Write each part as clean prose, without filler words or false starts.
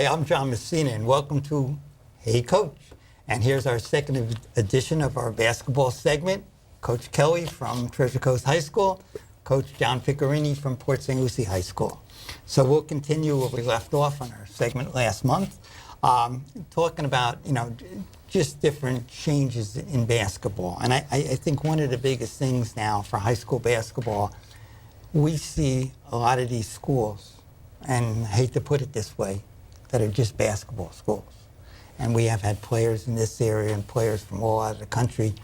Hi, I'm John Messina, and welcome to Hey Coach. And here's our second edition of our basketball segment. Coach Kelly from Treasure Coast High School, Coach John Picchiarini from Port St. Lucie High School. So we'll continue where we left off on our segment last month, talking about, just different changes in basketball. And I think one of the biggest things now for high school basketball, we see a lot of these schools, and I hate to put it this way, that are just basketball schools. And we have had players in this area and players from all out of the country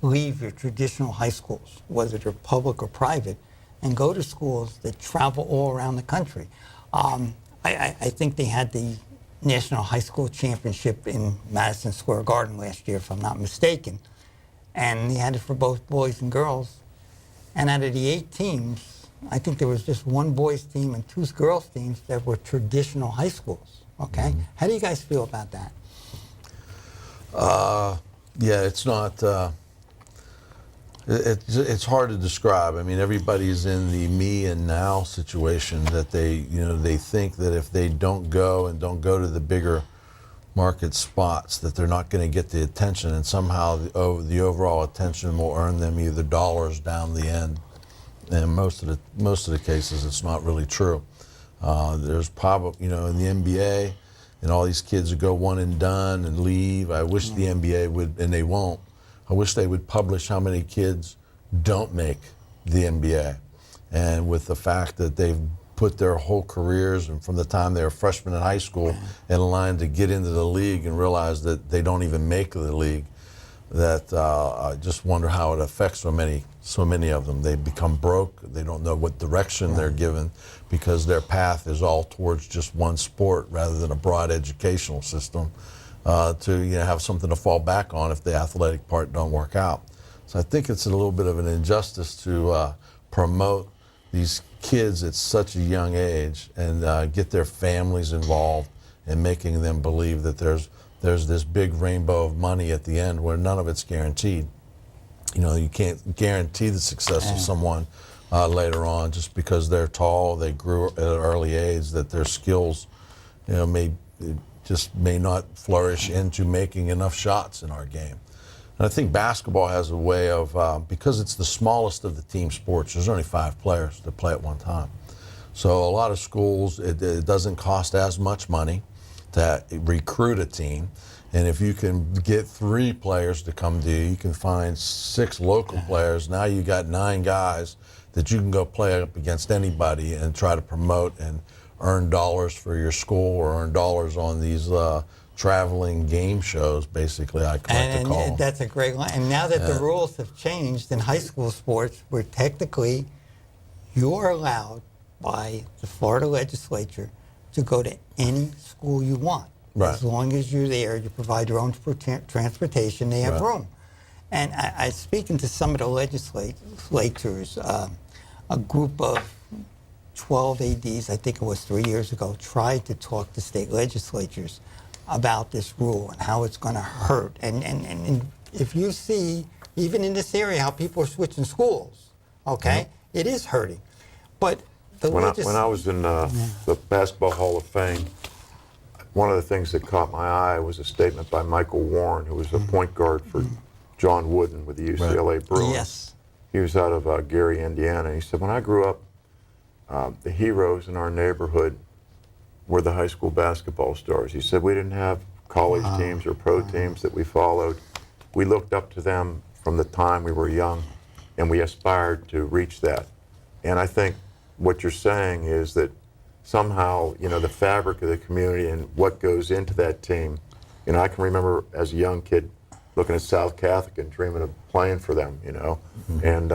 leave your traditional high schools, whether they're public or private, and go to schools that travel all around the country. I think they had the National High School Championship in Madison Square Garden last year, if I'm not mistaken. And they had it for both boys and girls. And out of the 8 teams, I think there was just 1 boys team and 2 girls teams that were traditional high schools. Okay? Mm-hmm. How do you guys feel about that? Yeah, it's not. It's hard to describe. I mean, everybody's in the me and now situation that they think that if they don't go to the bigger market spots, that they're not going to get the attention, and somehow the overall attention will earn them either dollars down the end. And most of the cases, it's not really true. There's probably, in the NBA, and all these kids who go one and done and leave. I wish the NBA would, and they won't. I wish they would publish how many kids don't make the NBA. And with the fact that they've put their whole careers, and from the time they were freshmen in high school, in line to get into the league, and realize that they don't even make the league, that I just wonder how it affects so many of them. They become broke. They don't know what direction they're given, because their path is all towards just one sport rather than a broad educational system to have something to fall back on if the athletic part don't work out. So I think it's a little bit of an injustice to promote these kids at such a young age and get their families involved in making them believe that there's this big rainbow of money at the end where none of it's guaranteed. You can't guarantee the success of someone later on just because they're tall, they grew at an early age, that their skills, may not flourish into making enough shots in our game. And I think basketball has a way of, because it's the smallest of the team sports, there's only 5 players that play at one time. So a lot of schools, it doesn't cost as much money to recruit a team. And if you can get 3 players to come to you, you can find 6 local players. Now you got 9 guys that you can go play up against anybody and try to promote and earn dollars for your school, or earn dollars on these traveling game shows, basically, I like to call them. That's a great line. And now that the rules have changed in high school sports, where technically you're allowed by the Florida legislature to go to any school you want. Right. As long as you're there, you provide your own transportation, they have room. And I speaking to some of the legislators, a group of 12 ADs, I think it was 3 years ago, tried to talk to state legislatures about this rule and how it's going to hurt. And if you see, even in this area, how people are switching schools, it is hurting. But when I was in the Basketball Hall of Fame, one of the things that caught my eye was a statement by Michael Warren, who was a point guard for John Wooden with the UCLA Bruins. Yes. He was out of Gary, Indiana. He said, when I grew up, the heroes in our neighborhood were the high school basketball stars. He said we didn't have college teams or pro teams that we followed. We looked up to them from the time we were young, and we aspired to reach that. And I think what you're saying is that somehow, the fabric of the community and what goes into that team, I can remember as a young kid looking at South Catholic and dreaming of playing for them, and,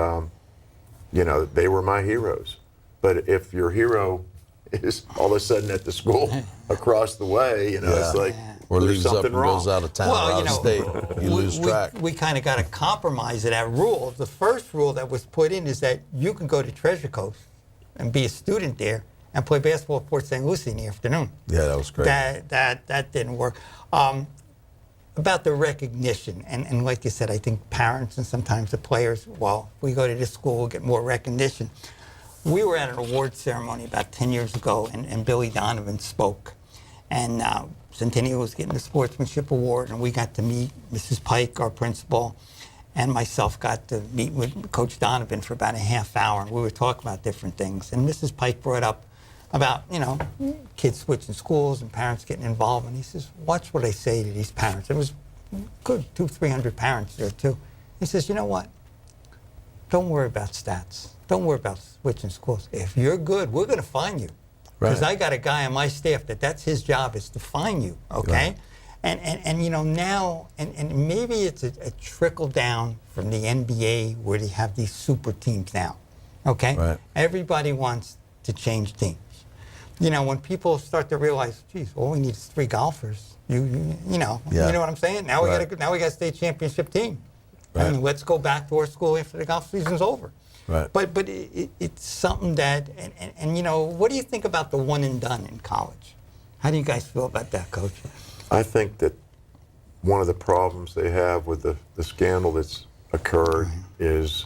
they were my heroes. But if your hero is all of a sudden at the school across the way, it's like, or there's leaves something up and wrong. goes out of town or out of state, you lose track. We kind of got to compromise of that rule. The first rule that was put in is that you can go to Treasure Coast and be a student there and play basketball at Port St. Lucie in the afternoon. Yeah, that was great. That didn't work. About the recognition, and like you said, I think parents and sometimes the players, well, we go to this school, we'll get more recognition. We were at an awards ceremony about 10 years ago, and Billy Donovan spoke. And Centennial was getting the sportsmanship award, and we got to meet Mrs. Pike, our principal, and myself got to meet with Coach Donovan for about a half hour, and we were talking about different things. And Mrs. Pike brought up about, kids switching schools and parents getting involved, and he says, watch what I say to these parents. It was good, 200-300 parents there too. He says, you know what? Don't worry about stats. Don't worry about switching schools. If you're good, we're going to find you. Because I got a guy on my staff that's his job is to find you, okay? Right. And now, and maybe it's a trickle down from the NBA where they have these super teams now, okay? Right. Everybody wants to change teams. When people start to realize, geez, all we need is 3 golfers. You know what I'm saying? Now we got a state championship team. Right. I mean, let's go back to our school after the golf season's over. Right. But it's something that, and what do you think about the one and done in college? How do you guys feel about that, Coach? I think that one of the problems they have with the scandal that's occurred is,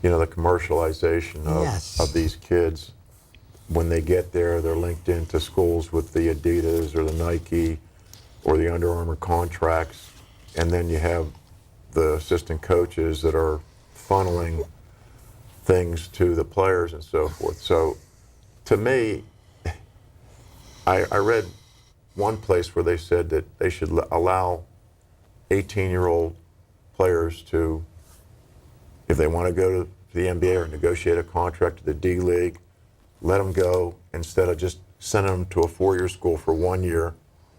the commercialization of these kids. When they get there, they're linked into schools with the Adidas or the Nike or the Under Armour contracts, and then you have the assistant coaches that are funneling things to the players and so forth. So to me, I read one place where they said that they should allow 18-year-old players to, if they want to go to the NBA or negotiate a contract to the D League, let them go instead of just sending them to a 4-year school for 1 year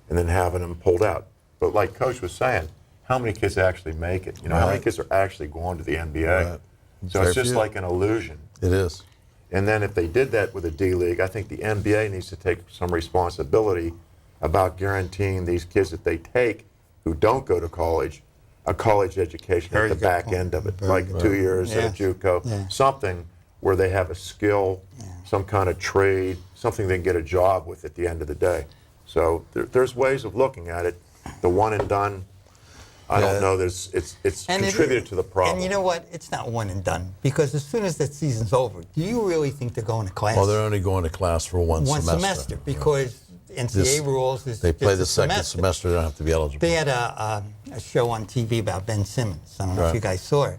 and then having them pulled out. But like Coach was saying, how many kids actually make it? How many kids are actually going to the NBA? Right. So it's just like an illusion. It is. And then if they did that with the D League, I think the NBA needs to take some responsibility about guaranteeing these kids that they take who don't go to college, a college education at the back end of it, like 2 years at a JUCO, something where they have a skill, some kind of trade, something they can get a job with at the end of the day. So there's ways of looking at it. The one and done, I don't know. It's contributed to the problem. And you know what? It's not one and done, because as soon as that season's over, do you really think they're going to class? Well, they're only going to class for one semester because NCAA rules is they play the second semester. They don't have to be eligible. They had a show on TV about Ben Simmons. I don't know if you guys saw it.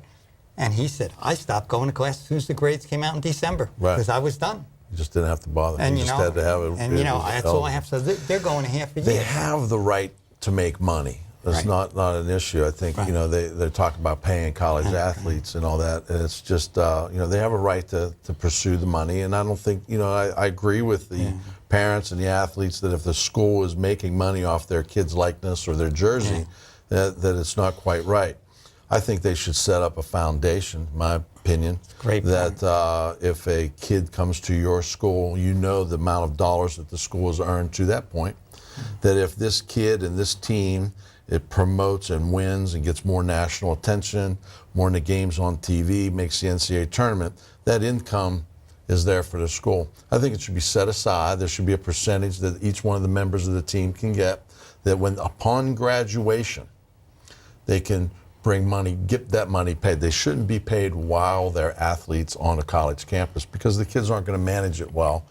And he said, I stopped going to class as soon as the grades came out in December because I was done. You just didn't have to bother. And you just had to have it. And that's all I have. So they're going a half a year. They have the right to make money. That's not an issue. I think they talk about paying college athletes and all that. And it's just they have a right to pursue the money. And I don't think I agree with the parents and the athletes that if the school is making money off their kid's likeness or their jersey, that it's not quite right. I think they should set up a foundation, my opinion, that if a kid comes to your school, the amount of dollars that the school has earned to that point, that if this kid and this team, it promotes and wins and gets more national attention, more in the games on TV, makes the NCAA tournament, that income is there for the school. I think it should be set aside. There should be a percentage that each one of the members of the team can get, that when upon graduation, they can bring money, get that money paid. They shouldn't be paid while they're athletes on a college campus because the kids aren't going to manage it well.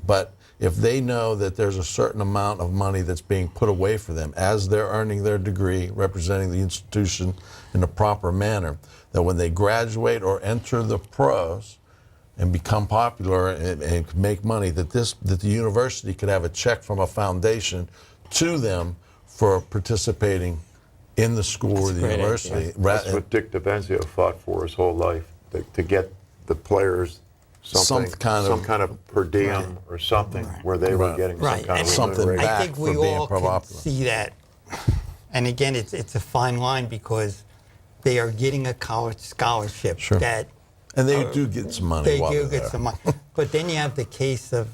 But if they know that there's a certain amount of money that's being put away for them as they're earning their degree, representing the institution in a proper manner, that when they graduate or enter the pros and become popular and make money, that the university could have a check from a foundation to them for participating in the school or the university. That's what Dick DiBenzio fought for his whole life, to get the players some kind of per diem or something where they were getting some kind of something back. I think we all can see that. And again, it's a fine line because they are getting a college scholarship that. And they do get some money. They do get some money. But then you have the case of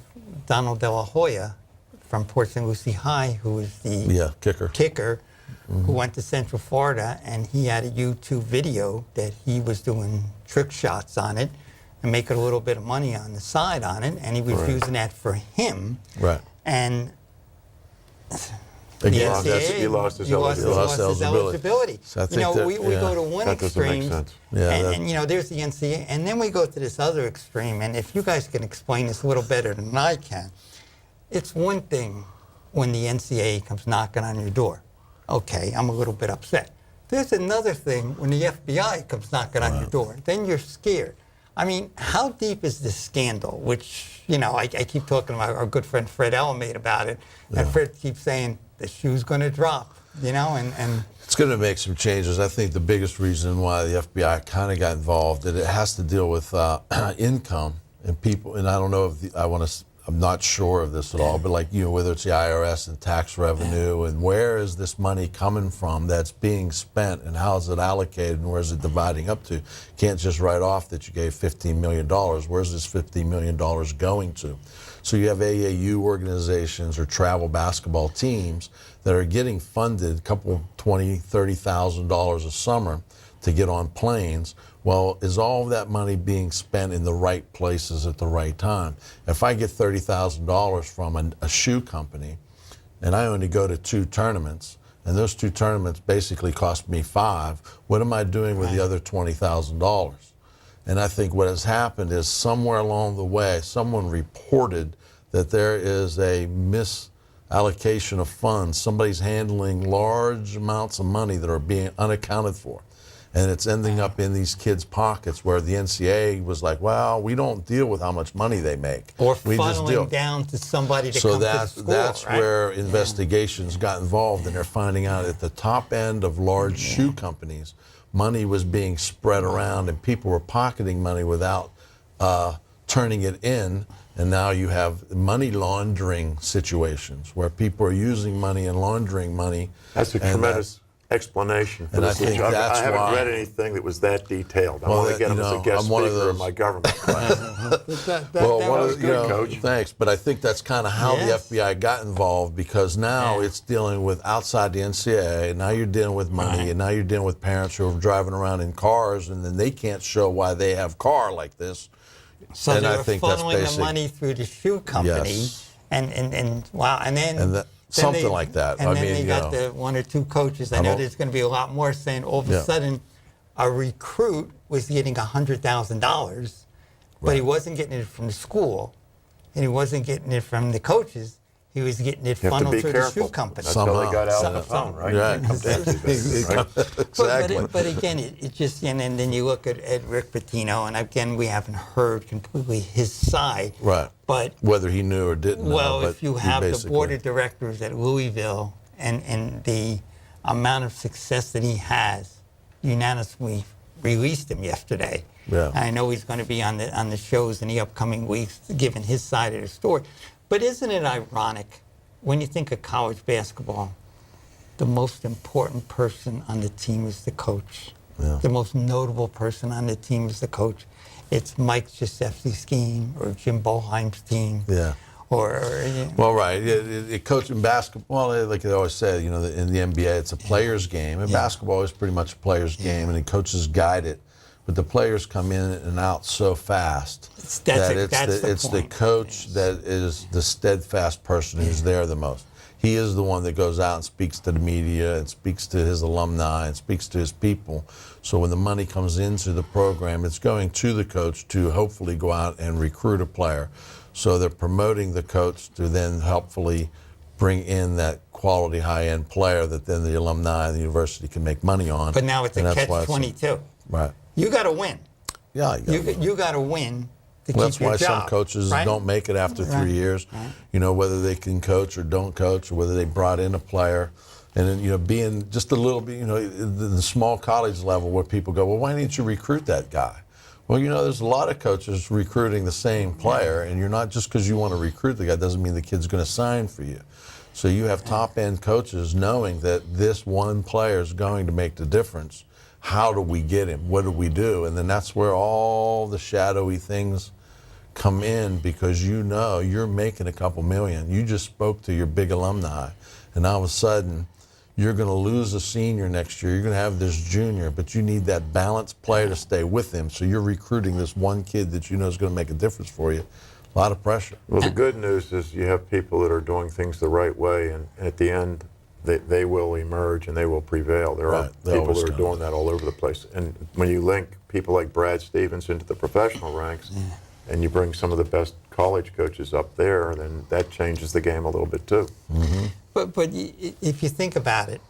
Donald De La Hoya from Port St. Lucie High, who is the kicker. Who went to Central Florida, and he had a YouTube video that he was doing trick shots on it and making a little bit of money on the side on it, and he was using that for him. Right. And he lost his eligibility. So we go to one extreme, and there's the NCAA, and then we go to this other extreme, and if you guys can explain this a little better than I can, it's one thing when the NCAA comes knocking on your door. Okay, I'm a little bit upset. There's another thing when the FBI comes knocking on your door. Then you're scared. I mean, how deep is this scandal? Which, you know, I keep talking about our good friend Fred Elmate about it. And Fred keeps saying the shoe's going to drop, you know, and it's going to make some changes. I think the biggest reason why the FBI kind of got involved, that it has to deal with income and people. And I don't know if I'm not sure of this at all, but like, you know, whether it's the IRS and tax revenue and where is this money coming from that's being spent and how is it allocated and where is it dividing up to? You can't just write off that you gave $15 million. Where's this $15 million going to? So you have AAU organizations or travel basketball teams that are getting funded a couple, $20,000, $30,000 a summer to get on planes. Well, is all of that money being spent in the right places at the right time? If I get $30,000 from a shoe company and I only go to 2 tournaments, and those 2 tournaments basically cost me $5,000, what am I doing with the other $20,000? And I think what has happened is somewhere along the way, someone reported that there is a misallocation of funds. Somebody's handling large amounts of money that are being unaccounted for. And it's ending up in these kids' pockets where the NCAA was like, well, we don't deal with how much money they make. Or we funneling down to somebody to come to the school. So that's right? where investigations got involved, and they're finding out at the top end of large shoe companies, money was being spread around and people were pocketing money without turning it in. And now you have money laundering situations where people are using money and laundering money. That's a tremendous explanation for and this I think issue. that's I haven't why, read anything that was that detailed. I want to get him as a guest speaker in my government class. Coach. Thanks, but I think that's kind of how the FBI got involved, because now it's dealing with outside the NCAA, and now you're dealing with money, and now you're dealing with parents who are driving around in cars, and then they can't show why they have car like this. So and they I were think funneling that's the money through the shoe company, and wow, and then something like that. And then they got the 1 or 2 coaches. I know there's going to be a lot more saying all of a sudden a recruit was getting $100,000, but he wasn't getting it from the school, and he wasn't getting it from the coaches. He was getting it funneled through the shoe company. That's how they got out of the phone, right? Exactly. But again, it just, and then you look at Rick Pitino, and again, we haven't heard completely his side. Right. But whether he knew or didn't know. Well, if you have the board of directors at Louisville and the amount of success that he has, unanimously released him yesterday. Yeah. I know he's going to be on the shows in the upcoming weeks giving his side of the story. But isn't it ironic when you think of college basketball, the most important person on the team is the coach. Yeah. The most notable person on the team is the coach. It's Mike Krzyzewski's team or Jim Boeheim's team. Yeah. Well, right. Coaching basketball, like they always say, you know, in the NBA, it's a player's game. And basketball is pretty much a player's game, and the coaches guide it. But the players come in and out so fast that it's the coach that is the steadfast person who's there the most. He is the one that goes out and speaks to the media and speaks to his alumni and speaks to his people. So when the money comes into the program, it's going to the coach to hopefully go out and recruit a player. So they're promoting the coach to then helpfully bring in that quality high-end player that then the alumni and the university can make money on. But now it's a catch-22. Right. You got to win. Yeah, you got to win to keep that's your why job, some coaches don't make it after 3 years. Right. You know, whether they can coach or don't coach, or whether they brought in a player, and then, you know, being just a little bit, you know, the small college level where people go, well, why didn't you recruit that guy? Well, you know, there's a lot of coaches recruiting the same player, and you're not just because you want to recruit the guy doesn't mean the kid's going to sign for you. So you have top-end coaches knowing that this one player is going to make the difference. How do we get him? What do we do? And then that's where all the shadowy things come in, because you know you're making a couple million. You just spoke to your big alumni, and all of a sudden you're going to lose a senior next year. You're going to have this junior, but you need that balanced player to stay with him. So you're recruiting this one kid that you know is going to make a difference for you. A lot of pressure. Well, the good news is you have people that are doing things the right way, and at the end, they will emerge and they will prevail. There are people that are doing that all over the place. And when you link people like Brad Stevens into the professional ranks, and you bring some of the best college coaches up there, then that changes the game a little bit too. But if you think about it,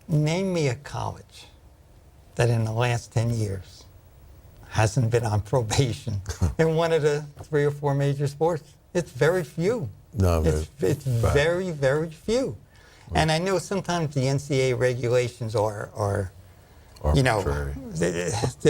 name me a college that in the last 10 years hasn't been on probation in one of the 3 or 4 major sports. It's very few. No, It's right. very, very few. And I know sometimes the NCAA regulations are you know, Arbitrary.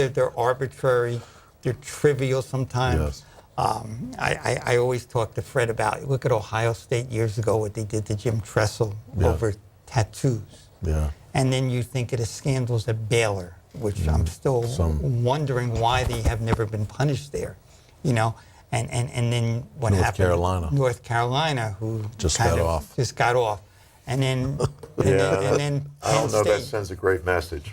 they're arbitrary, they're trivial sometimes. Yes. I always talk to Fred about, look at Ohio State years ago, what they did to Jim Tressel Yeah. over tattoos. Yeah. And then you think of the scandals at Baylor, which I'm still wondering why they have never been punished there, you know. And then what North happened? Carolina. North Carolina, who Just kind got of off. Just got off. And then, and then I don't Penn know if that State. sends a great message.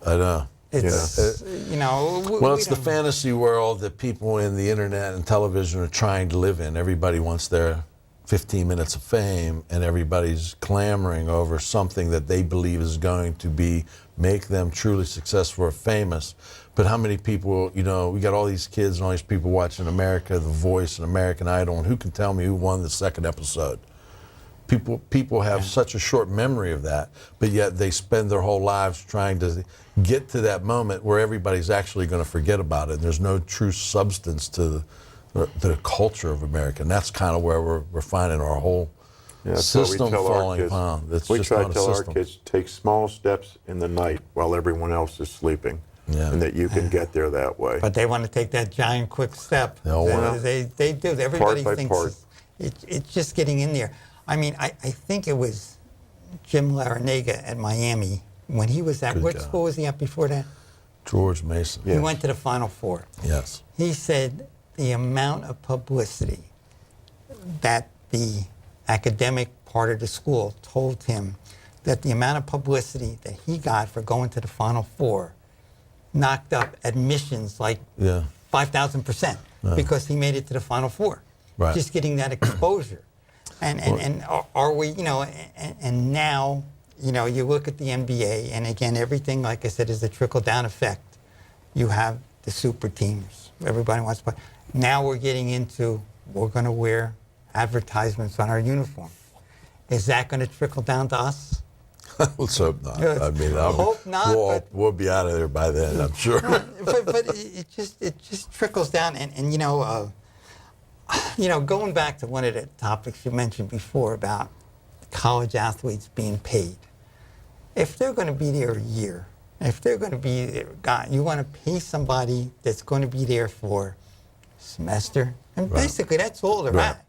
I know. It's, you know. Well, we it's the don't- fantasy world that people in the internet and television are trying to live in. Everybody wants their 15 minutes of fame, and everybody's clamoring over something that they believe is going to make them truly successful or famous. But how many people, you know, we got all these kids and all these people watching America, The Voice and American Idol, and who can tell me who won the second episode? People have such a short memory of that, but yet they spend their whole lives trying to get to that moment where everybody's actually going to forget about it. And there's no true substance to the culture of America. And that's kind of where we're finding our whole Yeah, that's what we system tell our falling kids. apart. It's We just try not to a tell our system. kids, take small steps in the night while everyone else is sleeping, Yeah. and that you can get there that way. But they want to take that giant quick step. Oh, well. They do. Everybody by thinks part. it's just getting in there. I mean, I think it was Jim Larinaga at Miami when he was at, Good what guy. school was he at before that? George Mason. Yeah. He went to the Final Four. Yes. He said the amount of publicity that the academic part of the school told him, that the amount of publicity that he got for going to the Final Four knocked up admissions like Yeah. 5,000% because he made it to the Final Four. Right. Just getting that exposure. And are we, you know, and now, you know, you look at the NBA, and again, everything, like I said, is a trickle-down effect. You have the super teams. Everybody wants to play. Now we're getting into, we're going to wear advertisements on our uniform. Is that going to trickle down to us? Let's hope not. Yes. I mean, Hope not, we'll be out of there by then, I'm sure. but it just trickles down, and you know, going back to one of the topics you mentioned before about college athletes being paid. If they're going to be there a year, if they're going to be there, God, you want to pay somebody that's going to be there for a semester, and basically that's all they're Right. at.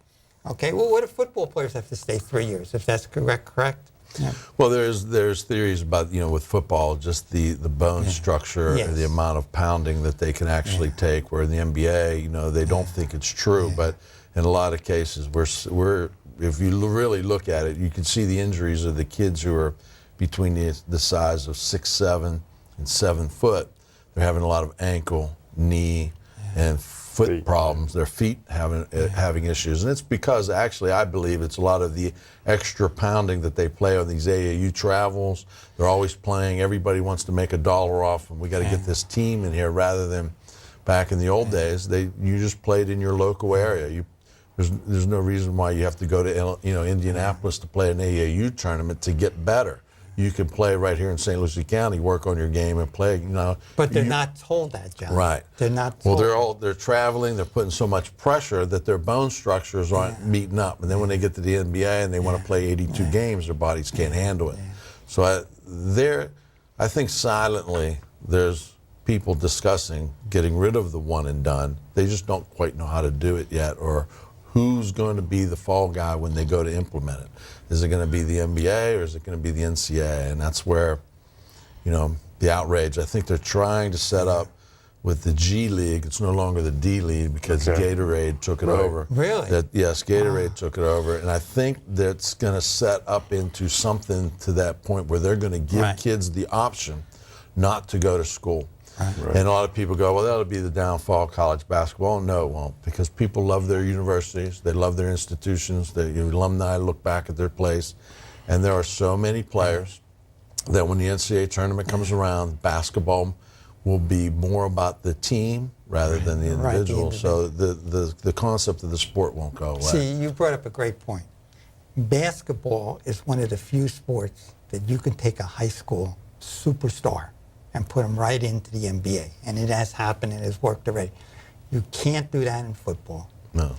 Okay, well, what if football players have to stay 3 years? If that's correct? Yeah. Well, there's theories about, you know, with football, just the bone structure, Yes. the amount of pounding that they can actually take. Where in the NBA, you know, they don't think it's true, but in a lot of cases, we're if you really look at it, you can see the injuries of the kids who are between the size of 6'7" and 7 foot. They're having a lot of ankle, knee, and foot Feet. problems. Their feet having issues, and it's because actually I believe it's a lot of the extra pounding that they play on these AAU travels. They're always playing. Everybody wants to make $1 off, and we got to get this team in here rather than back in the old days. You just played in your local area. There's no reason why you have to go to Indianapolis to play an AAU tournament to get better. You can play right here in St. Lucie County, work on your game, and play. You know, But they're not told that, John. Right. They're not Well, told. they're traveling. They're putting so much pressure that their bone structures aren't meeting up. And then when they get to the NBA and they want to play 82 games, their bodies can't handle it. So I think silently there's people discussing getting rid of the one and done. They just don't quite know how to do it yet, or who's going to be the fall guy when they go to implement it. Is it going to be the NBA or is it going to be the NCAA? And that's where, you know, the outrage. I think they're trying to set up with the G League. It's no longer the D League because Gatorade took it over. Really? Yes, Gatorade took it over. And I think that's going to set up into something to that point where they're going to give kids the option not to go to school. Right. And a lot of people go, well, that'll be the downfall of college basketball. No, it won't, because people love their universities. They love their institutions. The alumni look back at their place. And there are so many players that when the NCAA tournament comes around, basketball will be more about the team rather than the Right, the individual. So the concept of the sport won't go away. See, you brought up a great point. Basketball is one of the few sports that you can take a high school superstar and put them right into the NBA. And it has happened and has worked already. You can't do that in football. No.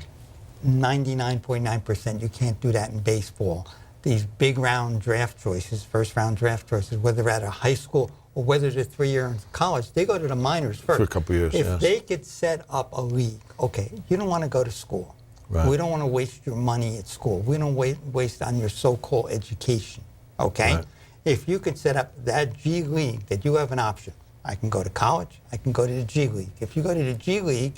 99.9% you can't do that in baseball. These big round draft choices, first round draft choices, whether at a high school or whether they're 3 years in college, they go to the minors first. For a couple years, If yes. they could set up a league, okay, you don't want to go to school. Right. We don't want to waste your money at school. We don't waste on your so-called education, okay? Right. If you could set up that G League, that you have an option. I can go to college, I can go to the G League. If you go to the G League,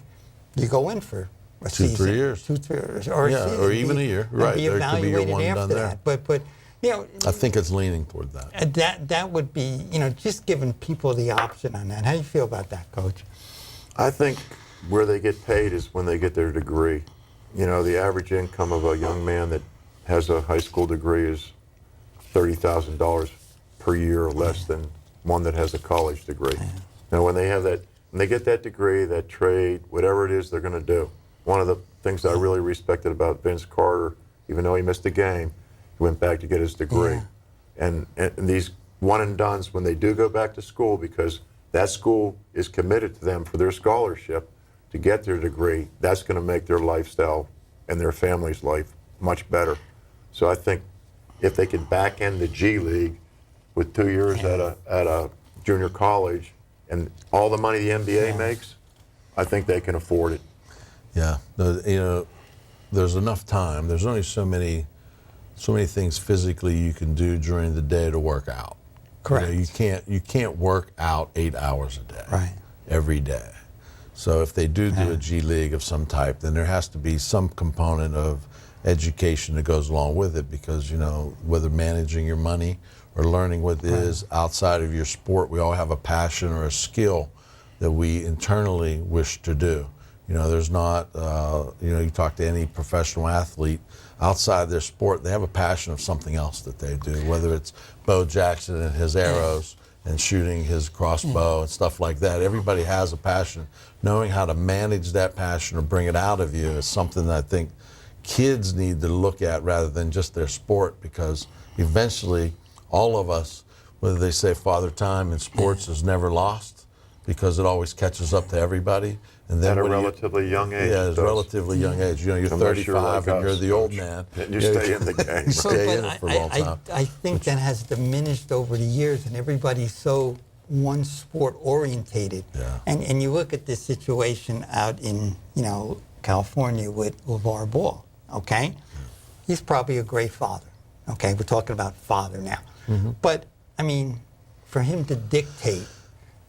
you go in for a 2, 3 season, years. 2, 3 years, or a Yeah, season, or even a year. and Right, be there could be your evaluated one done after there. that. But you know, I think it's leaning toward that. that would be, you know, just giving people the option on that. How do you feel about that, Coach? I think where they get paid is when they get their degree. You know, the average income of a young man that has a high school degree is $30,000 per year or less than one that has a college degree. Now, when they have that, when they get that degree, that trade, whatever it is they're going to do, one of the things I really respected about Vince Carter, even though he missed a game, he went back to get his degree. Yeah. And these one and dones, when they do go back to school, because that school is committed to them for their scholarship to get their degree, that's going to make their lifestyle and their family's life much better. So I think if they could back end the G League with 2 years at a junior college and all the money the NBA makes, I think they can afford it. Yeah, you know, there's enough time. There's only so many things physically you can do during the day to work out. Correct. You know, you can't work out 8 hours a day. Right. Every day. So if they do a G League of some type, then there has to be some component of education that goes along with it, because, you know, whether managing your money or learning what it is outside of your sport, we all have a passion or a skill that we internally wish to do. You know, there's not, you know, you talk to any professional athlete outside their sport, they have a passion of something else that they do, whether it's Bo Jackson and his arrows and shooting his crossbow and stuff like that. Everybody has a passion. Knowing how to manage that passion or bring it out of you is something that I think kids need to look at rather than just their sport, because eventually all of us, whether they say father time in sports is never lost, because it always catches up to everybody. And then At a relatively young age. Yeah, it it's a does. relatively young age. You know, you're Unless you're 35 like and you're us, the old Coach. man. And you stay in the game. Stay in it for a long time. I think that has diminished over the years, and everybody's so one sport orientated. Yeah. And you look at this situation out in, you know, California with LeVar Ball, okay? He's probably a great father, okay? We're talking about father now. But, I mean, for him to dictate,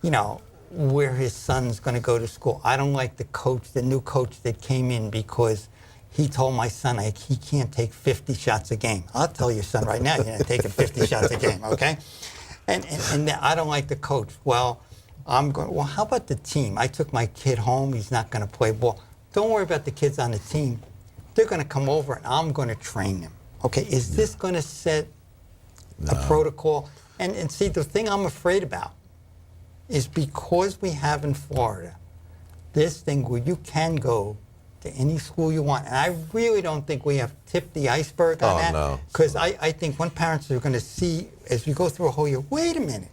you know, where his son's going to go to school. I don't like the new coach that came in, because he told my son he can't take 50 shots a game. I'll tell your son right now, you're not taking 50 shots a game, okay? And I don't like the coach. Well, how about the team? I took my kid home. He's not going to play ball. Don't worry about the kids on the team. They're going to come over and I'm going to train them. Okay, is this going to set a protocol? And see, the thing I'm afraid about is, because we have in Florida this thing where you can go to any school you want. And I really don't think we have tipped the iceberg on that. No. Because I think when parents are going to see, as you go through a whole year, wait a minute,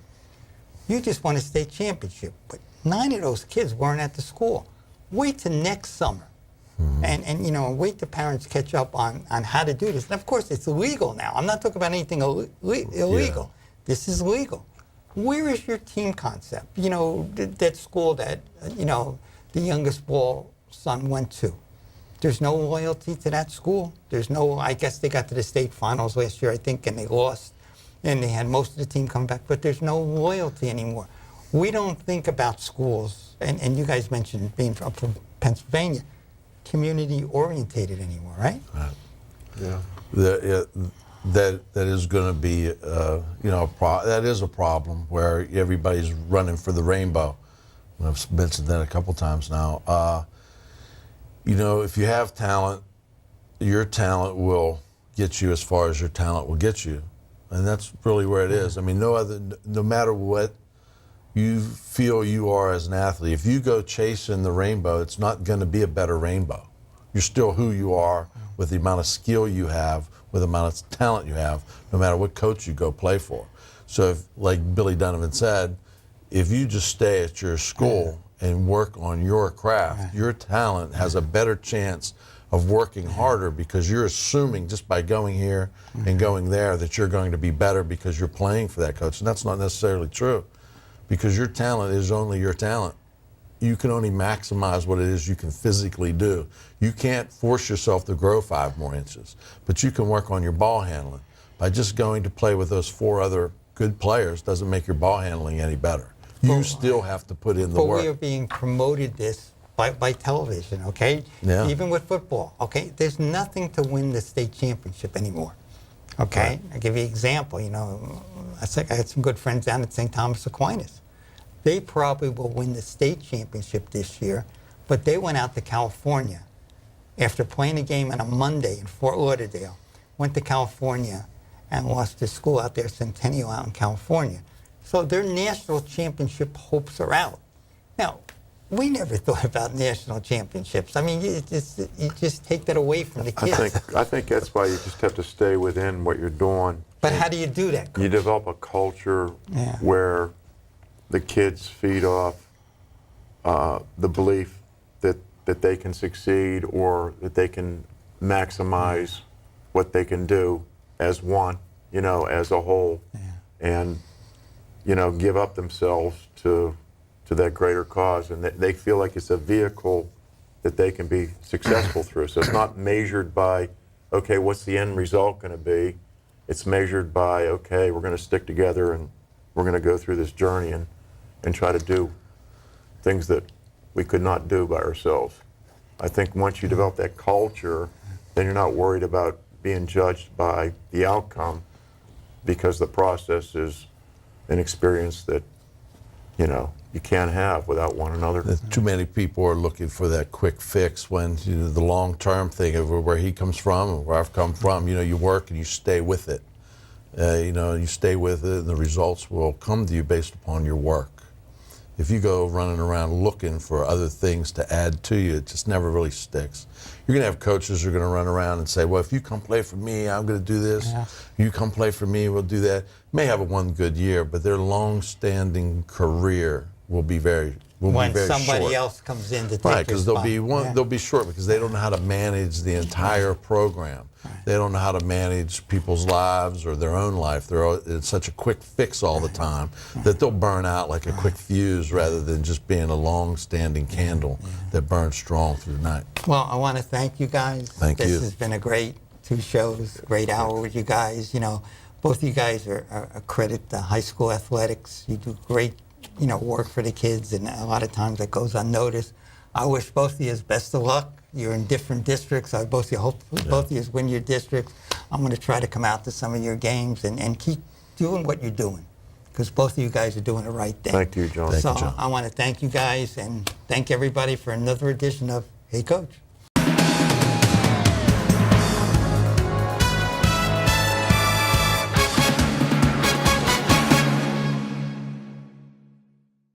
you just won a state championship, but 9 of those kids weren't at the school. Wait till next summer. And you know, wait till parents catch up on how to do this. And of course, it's illegal now. I'm not talking about anything illegal. This is legal. Where is your team concept? You know, that school that, you know, the youngest Ball son went to. There's no loyalty to that school. There's no, I guess they got to the state finals last year, I think, and they lost. And they had most of the team come back, but there's no loyalty anymore. We don't think about schools, and you guys mentioned being from Pennsylvania, community orientated anymore, right? Yeah. That is going to be, you know, that is a problem where everybody's running for the rainbow. I've mentioned that a couple times now. You know, if you have talent, your talent will get you as far as your talent will get you, and that's really where it is. I mean, no matter what you feel you are as an athlete. If you go chasing the rainbow, it's not going to be a better rainbow. You're still who you are with the amount of skill you have, with the amount of talent you have, no matter what coach you go play for. So, if, like Billy Donovan said, if you just stay at your school and work on your craft, your talent has a better chance of working harder, because you're assuming just by going here and going there that you're going to be better because you're playing for that coach. And that's not necessarily true, because your talent is only your talent. You can only maximize what it is you can physically do. You can't force yourself to grow 5 more inches, but you can work on your ball handling. By just going to play with those 4 other good players doesn't make your ball handling any better. You still have to put in the work. But we are being promoted this by television, okay? Yeah. Even with football, okay? There's nothing to win the state championship anymore, okay? Right. I'll give you an example. You know, I had some good friends down at St. Thomas Aquinas. They probably will win the state championship this year, but they went out to California after playing a game on a Monday in Fort Lauderdale, went to California and lost their school out there, Centennial, out in California. So their national championship hopes are out. Now, we never thought about national championships. I mean, you just take that away from the kids. I think that's why you just have to stay within what you're doing. But how do you do that, Coach? You develop a culture where the kids feed off the belief that they can succeed, or that they can maximize what they can do as one, you know, as a whole, and, you know, give up themselves to that greater cause. And they feel like it's a vehicle that they can be successful through. So it's not measured by, okay, what's the end result going to be? It's measured by, okay, we're going to stick together and we're going to go through this journey and try to do things that we could not do by ourselves. I think once you develop that culture, then you're not worried about being judged by the outcome, because the process is an experience that, you know, you can't have without one another. Too many people are looking for that quick fix, when, you know, the long-term thing of where he comes from and where I've come from, you know, you work and you stay with it. You know, you stay with it, and the results will come to you based upon your work. If you go running around looking for other things to add to you, it just never really sticks. You're going to have coaches who are going to run around and say, well, if you come play for me, I'm going to do this. Yeah. You come play for me, we'll do that. May have a one good year, but their long-standing career will be very when short. somebody else comes in to take Right, your because spot. they'll be short, because they don't know how to manage the entire program. They don't know how to manage people's lives or their own life. It's such a quick fix all the time that they'll burn out like a quick fuse, rather than just being a long-standing candle that burns strong through the night. Well, I want to thank you guys. Thank you. This has been a great 2 shows, great hour with you guys. You know, both of you guys are a credit to high school athletics. You do great, you know, work for the kids, and a lot of times that goes unnoticed. I wish both of you best of luck. You're in different districts. I both of you win your districts. I'm going to try to come out to some of your games and keep doing what you're doing, because both of you guys are doing the right thing. Thank you, John. Thank So you, John. I want to thank you guys and thank everybody for another edition of Hey Coach.